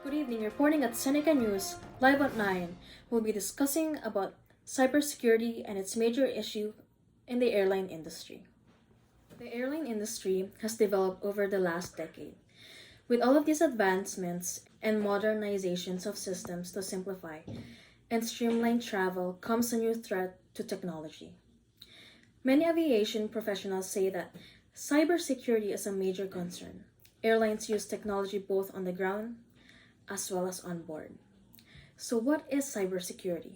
Good evening, reporting at Seneca News, live at 9. We'll be discussing about cybersecurity and its major issue in the airline industry. The airline industry has developed over the last decade. With all of these advancements and modernizations of systems to simplify and streamline travel comes a new threat to technology. Many aviation professionals say that cybersecurity is a major concern. Airlines use technology both on the ground as well as on board. So, what is cybersecurity?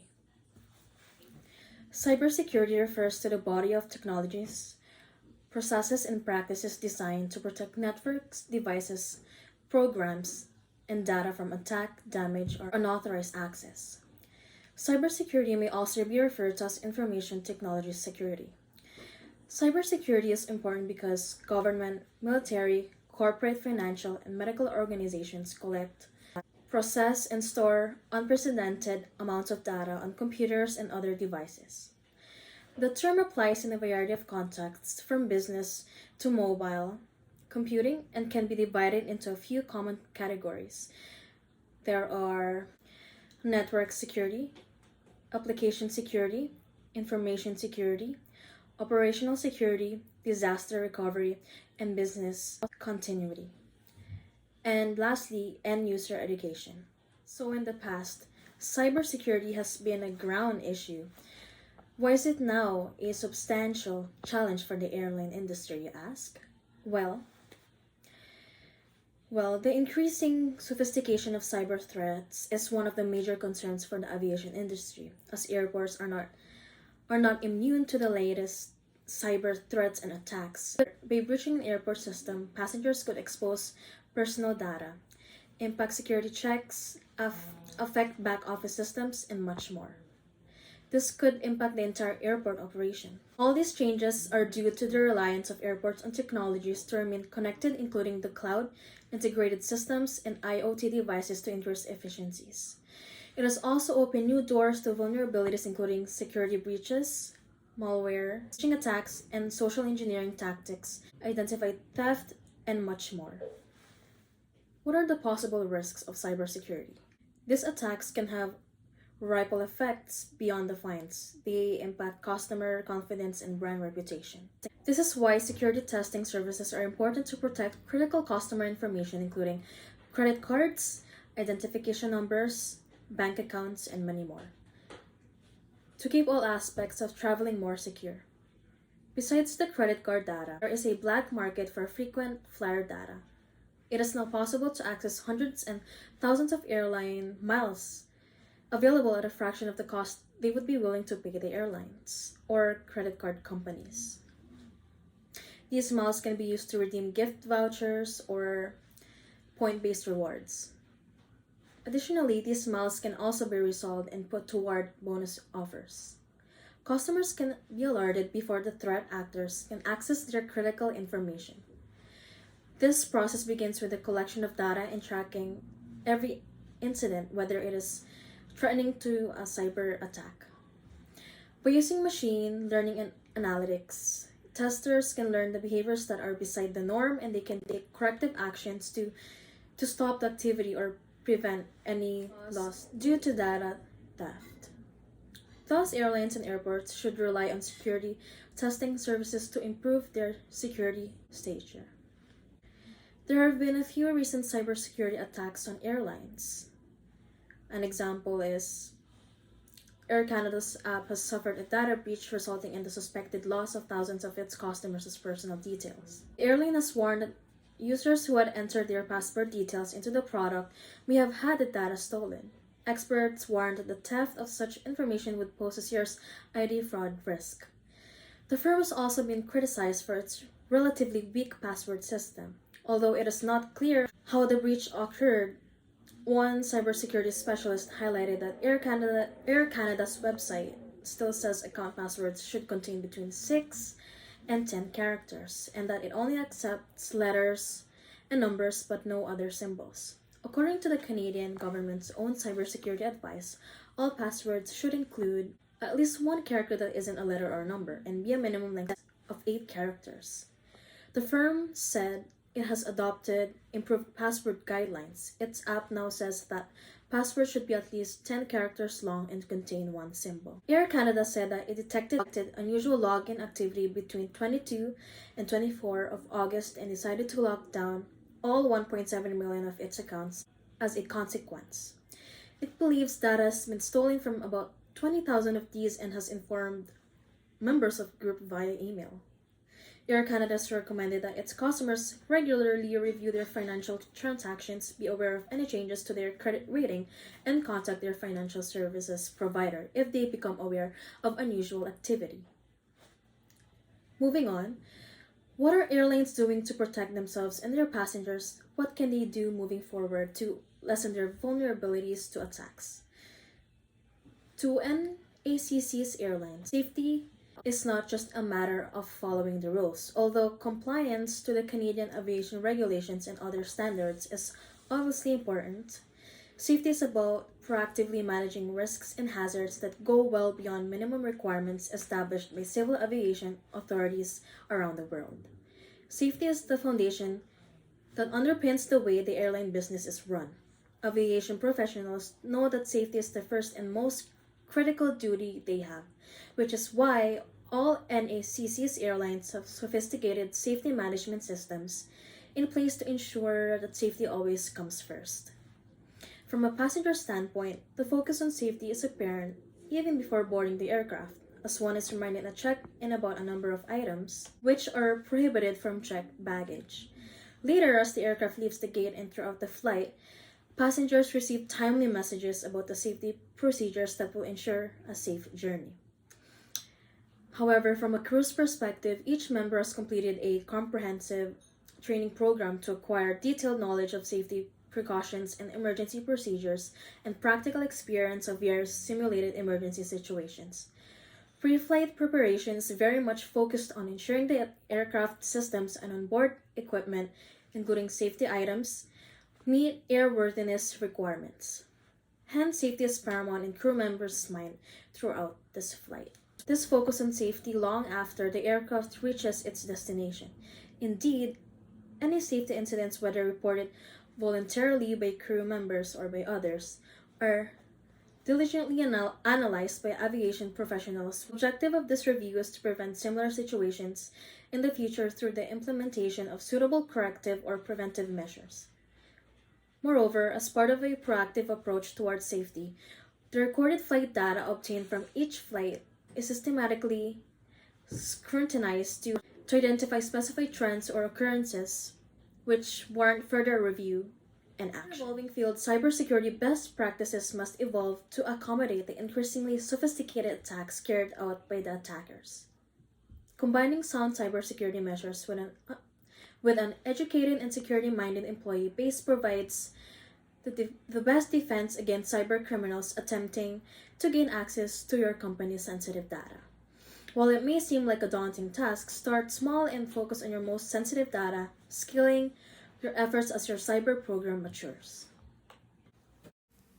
Cybersecurity refers to the body of technologies, processes, and practices designed to protect networks, devices, programs, and data from attack, damage, or unauthorized access. Cybersecurity may also be referred to as information technology security. Cybersecurity is important because government, military, corporate, financial, and medical organizations collect, process, and store unprecedented amounts of data on computers and other devices. The term applies in a variety of contexts, from business to mobile computing, and can be divided into a few common categories. There are network security, application security, information security, operational security, disaster recovery, and business continuity. And lastly, end user education. So, in the past, cybersecurity has been a ground issue. Why is it now a substantial challenge for the airline industry, you ask? Well, the increasing sophistication of cyber threats is one of the major concerns for the aviation industry, as airports are not immune to the latest cyber threats and attacks. By breaching an airport system, passengers could expose personal data, impact security checks, affect back office systems, and much more. This could impact the entire airport operation. All these changes are due to the reliance of airports on technologies to remain connected, including the cloud, integrated systems, and IoT devices to increase efficiencies. It has also opened new doors to vulnerabilities including security breaches, malware, phishing attacks, and social engineering tactics, identify theft, and much more. What are the possible risks of cybersecurity? These attacks can have ripple effects beyond the fines. They impact customer confidence and brand reputation. This is why security testing services are important to protect critical customer information, including credit cards, identification numbers, bank accounts, and many more, to keep all aspects of traveling more secure. Besides the credit card data, there is a black market for frequent flyer data. It is now possible to access hundreds and thousands of airline miles available at a fraction of the cost they would be willing to pay the airlines or credit card companies. These miles can be used to redeem gift vouchers or point-based rewards. Additionally, these miles can also be resold and put toward bonus offers. Customers can be alerted before the threat actors can access their critical information. This process begins with the collection of data and tracking every incident, whether it is threatening to a cyber attack. By using machine learning and analytics, testers can learn the behaviors that are beside the norm, and they can take corrective actions to stop the activity or prevent any loss due to data theft. Thus, airlines and airports should rely on security testing services to improve their security stature. There have been a few recent cybersecurity attacks on airlines. An example is Air Canada's app has suffered a data breach, resulting in the suspected loss of thousands of its customers' personal details. The airline has warned that users who had entered their passport details into the product may have had the data stolen. Experts warned that the theft of such information would pose a serious ID fraud risk. The firm has also been criticized for its relatively weak password system. Although it is not clear how the breach occurred, one cybersecurity specialist highlighted that Air Canada's website still says account passwords should contain between 6 and 10 characters, and that it only accepts letters and numbers but no other symbols. According to the Canadian government's own cybersecurity advice, all passwords should include at least one character that isn't a letter or a number and be a minimum length of 8 characters. The firm said it has adopted improved password guidelines. Its app now says that passwords should be at least 10 characters long and contain one symbol. Air Canada said that it detected unusual login activity between 22 and 24 of August and decided to lock down all 1.7 million of its accounts as a consequence. It believes data has been stolen from about 20,000 of these and has informed members of the group via email. Air Canada has recommended that its customers regularly review their financial transactions, be aware of any changes to their credit rating, and contact their financial services provider if they become aware of unusual activity. Moving on, what are airlines doing to protect themselves and their passengers? What can they do moving forward to lessen their vulnerabilities to attacks? To NACC's airlines, safety is not just a matter of following the rules. Although compliance to the Canadian aviation regulations and other standards is obviously important, safety is about proactively managing risks and hazards that go well beyond minimum requirements established by civil aviation authorities around the world. Safety is the foundation that underpins the way the airline business is run. Aviation professionals know that safety is the first and most critical duty they have, which is why all NACC's airlines have sophisticated safety management systems in place to ensure that safety always comes first. From a passenger standpoint, the focus on safety is apparent even before boarding the aircraft, as one is reminded to check in about a number of items which are prohibited from checked baggage. Later, as the aircraft leaves the gate and throughout the flight, passengers receive timely messages about the safety procedures that will ensure a safe journey. However, from a crew's perspective, each member has completed a comprehensive training program to acquire detailed knowledge of safety precautions and emergency procedures and practical experience of various simulated emergency situations. Pre-flight preparation is very much focused on ensuring the aircraft systems and onboard equipment, including safety items, meet airworthiness requirements. Hence, safety is paramount in crew members' mind throughout this flight. This focus on safety long after the aircraft reaches its destination. Indeed, any safety incidents, whether reported voluntarily by crew members or by others, are diligently analyzed by aviation professionals. The objective of this review is to prevent similar situations in the future through the implementation of suitable corrective or preventive measures. Moreover, as part of a proactive approach towards safety, the recorded flight data obtained from each flight is systematically scrutinized to identify specified trends or occurrences which warrant further review and action. In an evolving field, cybersecurity best practices must evolve to accommodate the increasingly sophisticated attacks carried out by the attackers. Combining sound cybersecurity measures with an educated and security-minded employee base provides the best defense against cyber criminals attempting to gain access to your company's sensitive data. While it may seem like a daunting task, start small and focus on your most sensitive data, scaling your efforts as your cyber program matures.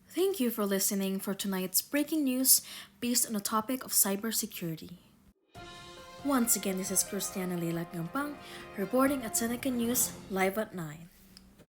Thank you for listening for tonight's breaking news based on the topic of cybersecurity. Once again, this is Christiana Leila Gampang reporting at Seneca News live at 9.